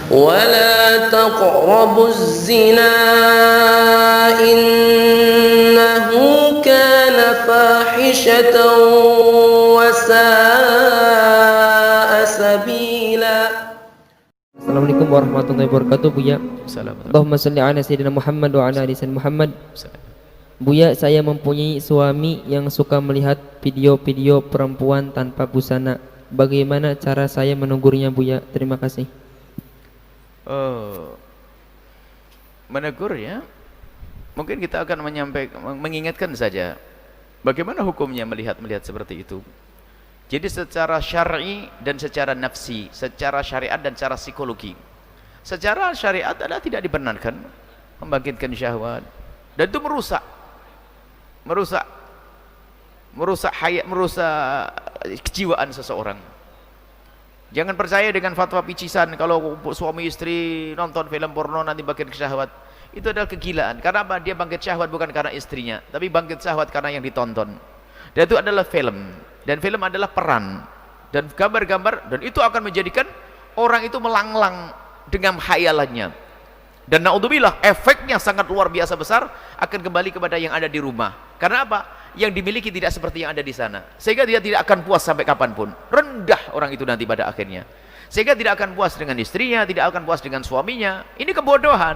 ولا تقربوا الزنا إنه كان فاحشة وساء سبيلا. Assalamualaikum warahmatullahi wabarakatuh. Buya, Allahumma salli ala sayyidina Muhammad wa ala ali sayyidina Muhammad. Buya, saya mempunyai suami yang suka melihat video-video perempuan tanpa busana. Bagaimana cara saya menegurnya, Buya? Terima kasih. Menegur ya, mungkin kita akan mengingatkan saja bagaimana hukumnya melihat seperti itu. Jadi secara syar'i dan secara nafsi, secara syariat dan secara psikologi. Secara syariat adalah tidak dibenarkan membangkitkan syahwat, dan itu merusak kejiwaan seseorang. Jangan percaya dengan fatwa picisan kalau suami istri nonton film porno nanti bangkit syahwat. Itu adalah kegilaan. Karena apa? Dia bangkit syahwat bukan karena istrinya, tapi bangkit syahwat karena yang ditonton. Dan itu adalah film. Dan film adalah peran dan gambar-gambar, dan itu akan menjadikan orang itu melanglang dengan khayalannya. Dan naudzubillah, efeknya sangat luar biasa besar akan kembali kepada yang ada di rumah. Karena apa? Yang dimiliki tidak seperti yang ada di sana, sehingga dia tidak akan puas sampai kapanpun. Rendah orang itu nanti pada akhirnya, sehingga tidak akan puas dengan istrinya, tidak akan puas dengan suaminya. Ini kebodohan.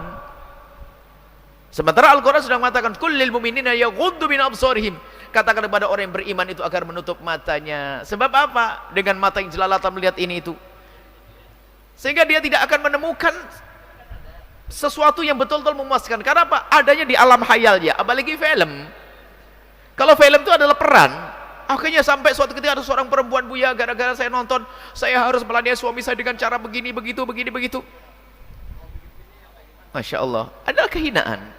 Sementara Al-Quran sedang mengatakan kullil mu'minina yaghuddu min absarihim, katakan kepada orang yang beriman itu agar menutup matanya. Sebab apa? Dengan mata yang jelalatan melihat ini itu, sehingga dia tidak akan menemukan sesuatu yang betul-betul memuaskan. Karena apa? Adanya di alam khayalnya. Apalagi film. Kalau film itu adalah peran, akhirnya sampai suatu ketika ada seorang perempuan, Buya, gara-gara saya nonton, saya harus melayani suami saya dengan cara begini, begitu. Masya Allah, adalah kehinaan.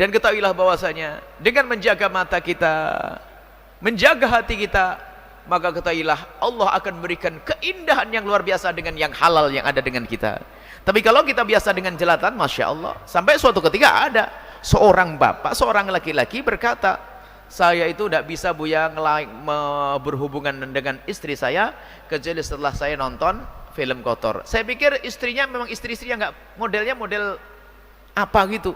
Dan ketahuilah bahwasanya dengan menjaga mata kita, menjaga hati kita, maka ketahuilah Allah akan memberikan keindahan yang luar biasa dengan yang halal yang ada dengan kita. Tapi kalau kita biasa dengan jelatan, Masya Allah, sampai suatu ketika ada seorang bapak, seorang laki-laki berkata, saya itu tidak bisa, Buya, berhubungan dengan istri saya kecuali setelah saya nonton film kotor. Saya pikir istrinya memang istri-istri yang modelnya model apa gitu.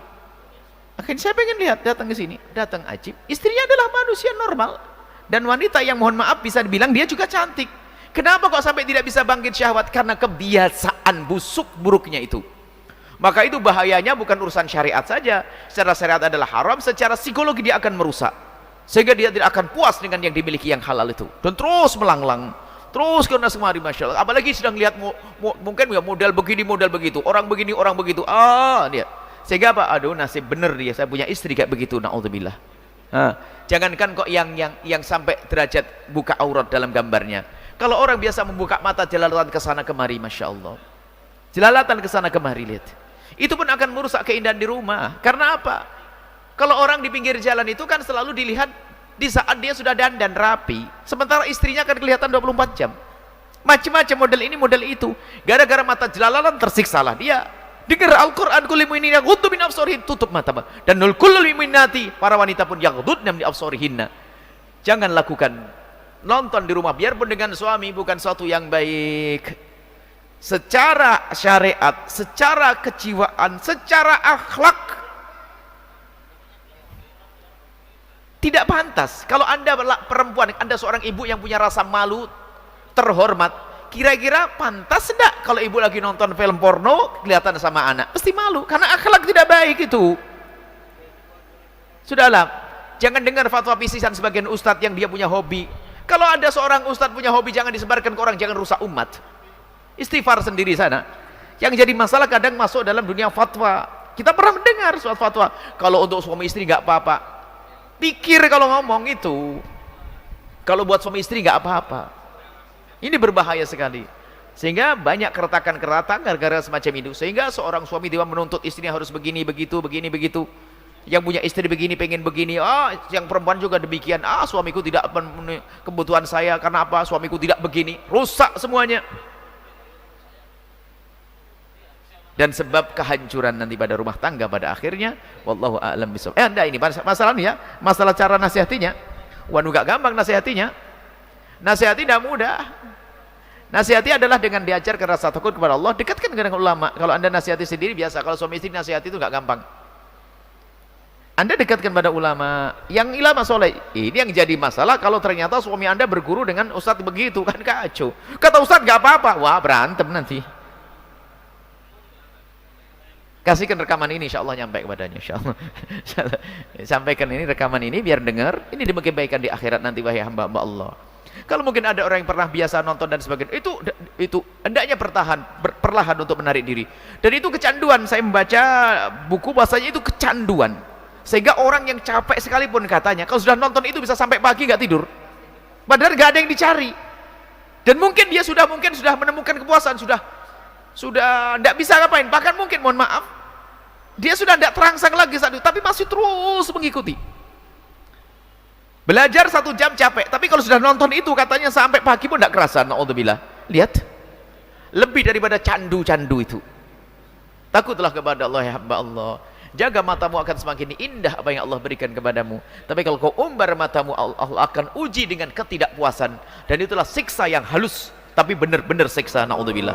Akhirnya saya pengen lihat, datang ke sini, datang ajib, istrinya adalah manusia normal dan wanita yang mohon maaf bisa dibilang dia juga cantik. Kenapa kok sampai tidak bisa bangkit syahwat? Karena kebiasaan buruknya itu. Maka itu bahayanya bukan urusan syariat saja. Secara syariat adalah haram, secara psikologi dia akan merusak, sehingga dia tidak akan puas dengan yang dimiliki yang halal itu, dan terus melanglang, terus kena semari. Masya Allah. Apalagi sedang lihat mungkin ya model begini, model begitu, orang begini, orang begitu, dia sehingga apa? Aduh, nasib bener dia, saya punya istri kayak begitu, naudzubillah. Jangankan kok yang sampai derajat buka aurat dalam gambarnya. Kalau orang biasa membuka mata jelalatan ke sana kemari, Masya Allah, jelalatan ke sana kemari, lihat, itu pun akan merusak keindahan di rumah. Karena apa? Kalau orang di pinggir jalan itu kan selalu dilihat di saat dia sudah dandan rapi, sementara istrinya akan kelihatan 24 jam, macam-macam model ini model itu. Gara-gara mata jelalatan tersiksalah dia. Dengar Al-Quran, kulli mu'minina yaghuddu min absarihim, tutup mata. Dan kullul mu'minati, para wanita pun yaghuddna min absarihinna. Jangan lakukan nonton di rumah, biarpun dengan suami, bukan suatu yang baik. Secara syariat, secara kejiwaan, secara akhlak tidak pantas. Kalau Anda perempuan, Anda seorang ibu yang punya rasa malu, terhormat, kira-kira pantas tidak kalau ibu lagi nonton film porno kelihatan sama anak? Pasti malu, karena akhlak tidak baik itu. Sudahlah, jangan dengar fatwa pisisan sebagian ustadz yang dia punya hobi. Kalau ada seorang ustadz punya hobi, jangan disebarkan ke orang, jangan rusak umat. Istighfar sendiri sana. Yang jadi masalah kadang masuk dalam dunia fatwa. Kita pernah mendengar suatu fatwa, kalau untuk suami istri nggak apa-apa. Pikir kalau ngomong itu, kalau buat suami istri nggak apa-apa. Ini berbahaya sekali. Sehingga banyak keretakan-keretakan gara-gara semacam itu. Sehingga seorang suami dia menuntut istrinya harus begini, begitu, begini, begitu. Yang punya istri begini, pengen begini. Yang perempuan juga demikian. Suamiku tidak memenuhi kebutuhan saya. Karena apa? Suamiku tidak begini. Rusak semuanya. Dan sebab kehancuran nanti pada rumah tangga pada akhirnya. Wallahu a'lam bishawab. Anda ini masalahnya, masalah cara nasihatinya. Waduh, gak gampang nasihatinya. Nasihati tidak mudah. Nasihati adalah dengan diajarkan rasa takut kepada Allah, dekatkan dengan ulama. Kalau Anda nasihati sendiri biasa, kalau suami istri nasihati itu nggak gampang. Anda dekatkan pada ulama, yang ulama soleh. Ini yang jadi masalah kalau ternyata suami Anda berguru dengan ustadz begitu, kan kacau. Kata ustadz nggak apa-apa, wah berantem nanti. Kasihkan rekaman ini, insya Allah nyampe kepadanya, insya Allah. Sampaikan ini, rekaman ini biar dengar. Ini demi kebaikan di akhirat nanti, wahai hamba-hamba Allah. Kalau mungkin ada orang yang pernah biasa nonton dan sebagainya, itu hendaknya perlahan untuk menarik diri. Dan itu kecanduan. Saya membaca buku bahasanya itu kecanduan. Sehingga orang yang capek sekalipun katanya, kalau sudah nonton itu bisa sampai pagi nggak tidur. Padahal nggak ada yang dicari. Dan mungkin dia sudah menemukan kepuasan, sudah tidak bisa ngapain. Bahkan mungkin, mohon maaf, dia sudah tidak terangsang lagi saat itu, tapi masih terus mengikuti. Belajar 1 jam capek, tapi kalau sudah nonton itu katanya sampai pagi pun tidak kerasa. Na'udzubillah. Lihat, lebih daripada candu-candu itu. Takutlah kepada Allah, ya hamba Allah. Jaga matamu, akan semakin indah apa yang Allah berikan kepadamu. Tapi kalau kau umbar matamu, Allah akan uji dengan ketidakpuasan. Dan itulah siksa yang halus, tapi benar-benar siksa. Na'udzubillah.